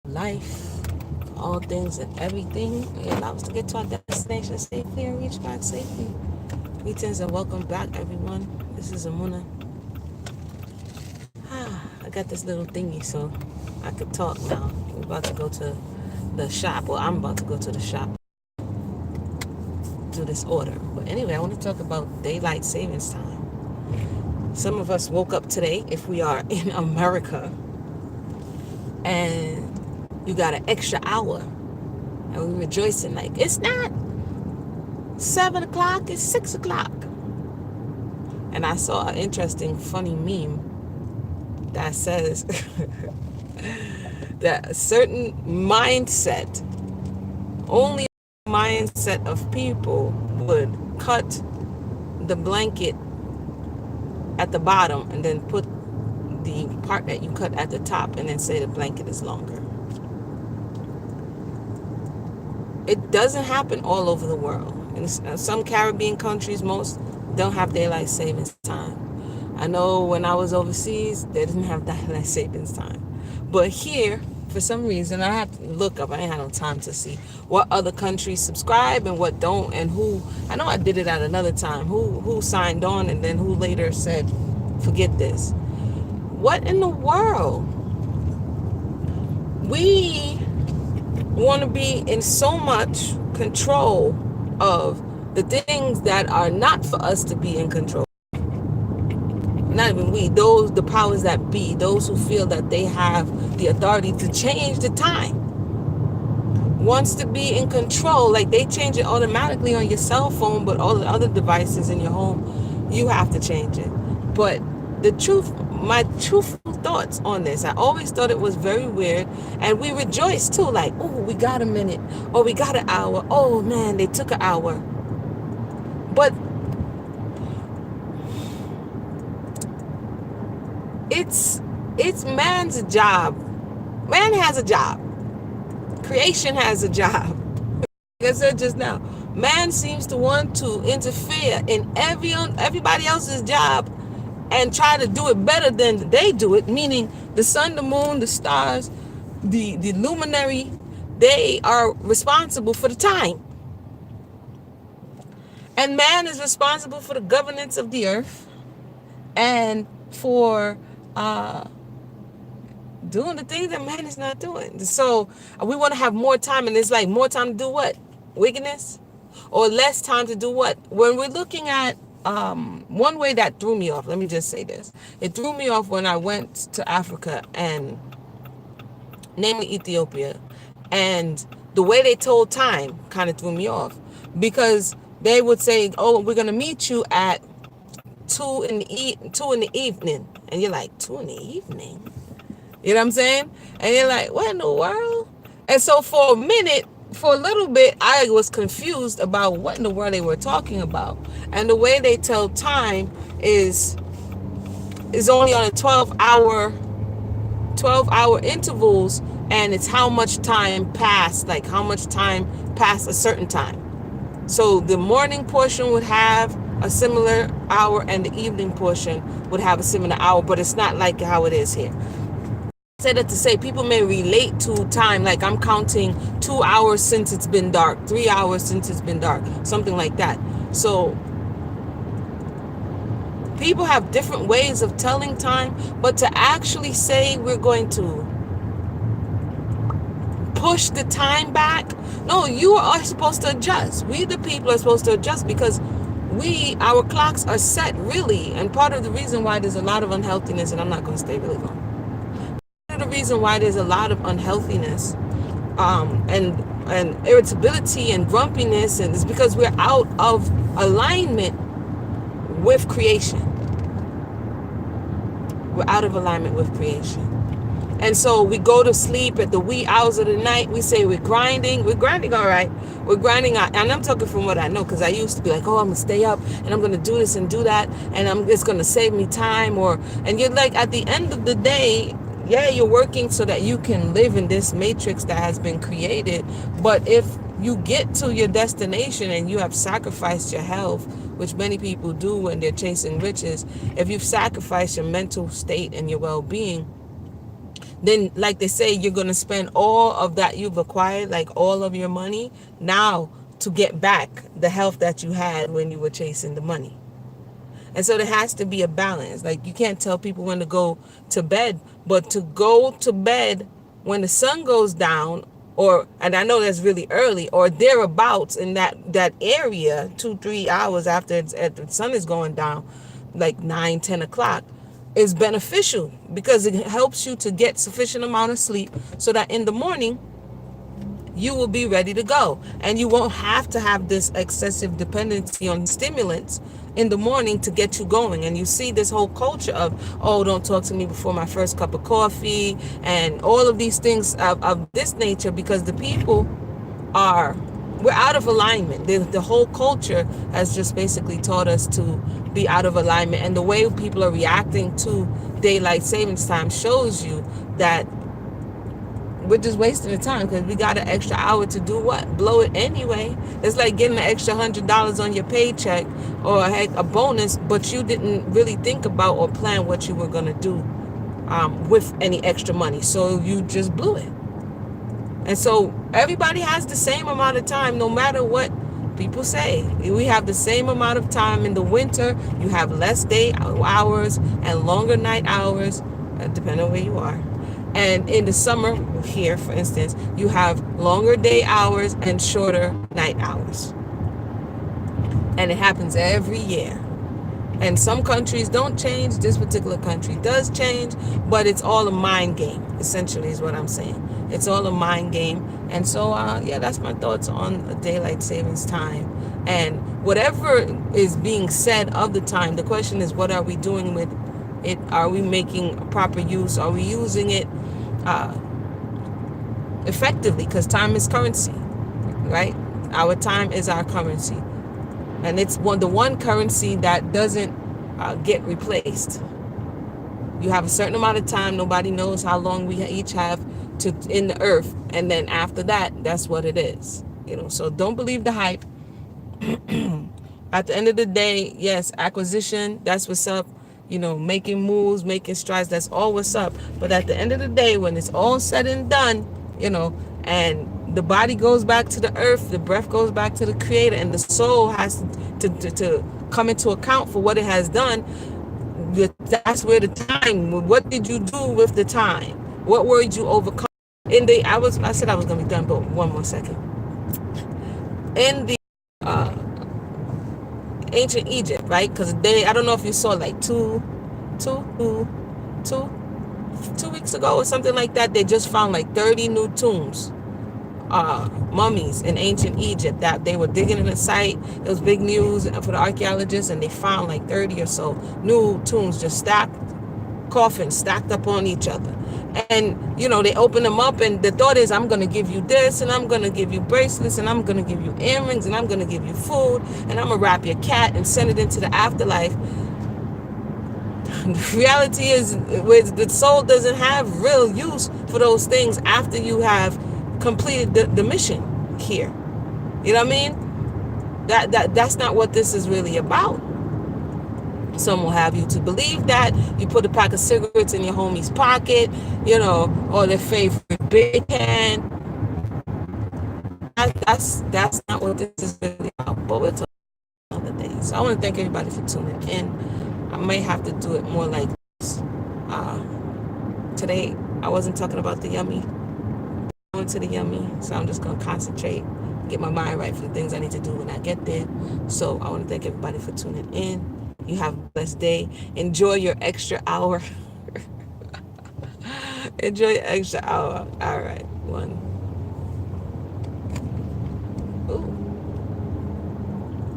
life, all things and everything. It allows us to get to our destination safely and reach back safely. Greetings and welcome back, everyone. This is Amuna. I got this little thingy so I could talk now. We're about to go to the shop. Well, I'm about to go to the shop, do this order. But anyway, I want to talk about daylight savings time. Some of us woke up today, if we are in America, and you got an extra hour. And we're rejoicing like, it's not 7 o'clock, it's 6 o'clock. And I saw an interesting, funny meme that says that a certain mindset, only a mindset of people would cut the blanket at the bottom and then put the part that you cut at the top and then say the blanket is longer. It doesn't happen all over the world. In some Caribbean countries, most don't have daylight savings time. I know when I was overseas, they didn't have daylight savings time. But here, for some reason, I have to look up. I ain't had no time to see what other countries subscribe and what don't, and who. I know I did it at another time. Who signed on and then who later said, forget this. What in the world? We want to be in so much control of the things that are not for us to be in control. Not even we, those, the powers that be, those who feel that they have the authority to change the time, wants to be in control. Like they change it automatically on your cell phone, but all the other devices in your home, you have to change it. But the truth, my truthful thoughts on this, I always thought it was very weird, and we rejoiced too, like, oh, we got a minute, or we got an hour, oh man, they took an hour. But it's man's job. Man has a job. Creation has a job. Like I said just now, man seems to want to interfere in everybody else's job and try to do it better than they do it, meaning the sun, the moon, the stars, the luminary, they are responsible for the time. And man is responsible for the governance of the earth and for doing the things that man is not doing. So we want to have more time, and it's like more time to do what? Wickedness? Or less time to do what? When we're looking at one way that threw me off, let me just say this. It threw me off when I went to Africa, and namely Ethiopia, and the way they told time kind of threw me off, because they would say, oh, we're going to meet you at 2 in the evening. And you're like, 2 in the evening? You know what I'm saying? And you're like, what in the world? And so for a little bit, I was confused about what in the world they were talking about. And the way they tell time is only on a 12-hour intervals, and it's how much time passed, like how much time past a certain time. So the morning portion would have a similar hour, and the evening portion would have a similar hour, but it's not like how it is here. I said that to say people may relate to time, like I'm counting 2 hours since it's been dark, 3 hours since it's been dark, something like that. So people have different ways of telling time, but to actually say we're going to push the time back, no, you are supposed to adjust. We the people are supposed to adjust, because our clocks are set, really. And part of the reason why there's a lot of unhealthiness, and I'm not going to stay really long, part of the reason why there's a lot of unhealthiness and irritability and grumpiness, and it's because we're out of alignment with creation. We're out of alignment with creation. And so we go to sleep at the wee hours of the night. We say we're grinding all right. We're grinding out. And I'm talking from what I know, because I used to be like, oh, I'm going to stay up and I'm going to do this and do that, and it's going to save me time. And you're like, at the end of the day, yeah, you're working so that you can live in this matrix that has been created. But if you get to your destination and you have sacrificed your health, which many people do when they're chasing riches, if you've sacrificed your mental state and your well-being Then, like they say, you're going to spend all of that you've acquired, like all of your money, now to get back the health that you had when you were chasing the money. And so there has to be a balance. Like, you can't tell people when to go to bed, but to go to bed when the sun goes down, or, and I know that's really early, or thereabouts in that area, 2 3 hours after the sun is going down, like 9 10 o'clock, is beneficial because it helps you to get sufficient amount of sleep so that in the morning you will be ready to go, and you won't have to have this excessive dependency on stimulants in the morning to get you going. And you see this whole culture of, oh, don't talk to me before my first cup of coffee, and all of these things of this nature, because the people are, we're out of alignment. The whole culture has just basically taught us to be out of alignment, and the way people are reacting to daylight savings time shows you that we're just wasting the time, because we got an extra hour to do what? Blow it anyway. It's like getting an extra $100 on your paycheck, or heck, a bonus, but you didn't really think about or plan what you were going to do with any extra money. So you just blew it. And so everybody has the same amount of time, no matter what people say. We have the same amount of time. In the winter, you have less day hours and longer night hours, depending on where you are. And in the summer, here, for instance, you have longer day hours and shorter night hours. And it happens every year. And some countries don't change. This particular country does change, but it's all a mind game, essentially, is what I'm saying. It's all a mind game. And so, yeah, that's my thoughts on daylight savings time. And whatever is being said of the time, the question is, what are we doing with it? Are we making proper use? Are we using it effectively? Because time is currency, right? Our time is our currency. And it's the one currency that doesn't get replaced. You have a certain amount of time. Nobody knows how long we each have to in the earth, and then after that, that's what it is. So don't believe the hype. At the end of the day, yes, acquisition, that's what's up. Making moves, making strides, that's all what's up. But at the end of the day, when it's all said and done, and the body goes back to the earth, the breath goes back to the creator, and the soul has to come into account for what it has done. That's where the time, what did you do with the time? What were you overcome? I said I was gonna be done, but one more second. In the ancient Egypt, right? Because I don't know if you saw, like two weeks ago or something like that, they just found like 30 new tombs, mummies in ancient Egypt, that they were digging in the site. It was big news for the archaeologists, and they found like 30 or so new tombs, just coffins stacked up on each other. And they open them up, and the thought is, I'm going to give you this, and I'm going to give you bracelets, and I'm going to give you earrings, and I'm going to give you food, and I'm going to wrap your cat and send it into the afterlife. The reality is, the soul doesn't have real use for those things after you have completed the mission here. You know what I mean? That's not what this is really about. Some will have you to believe that you put a pack of cigarettes in your homie's pocket, or their favorite big can. That's not what this is really about. But we'll talk another day. So I want to thank everybody for tuning in. I may have to do it more like this. Today I wasn't talking about the yummy. I went to the yummy, so I'm just gonna concentrate, get my mind right for the things I need to do when I get there. So I want to thank everybody for tuning in. You have a blessed day. Enjoy your extra hour. Enjoy your extra hour. All right. 1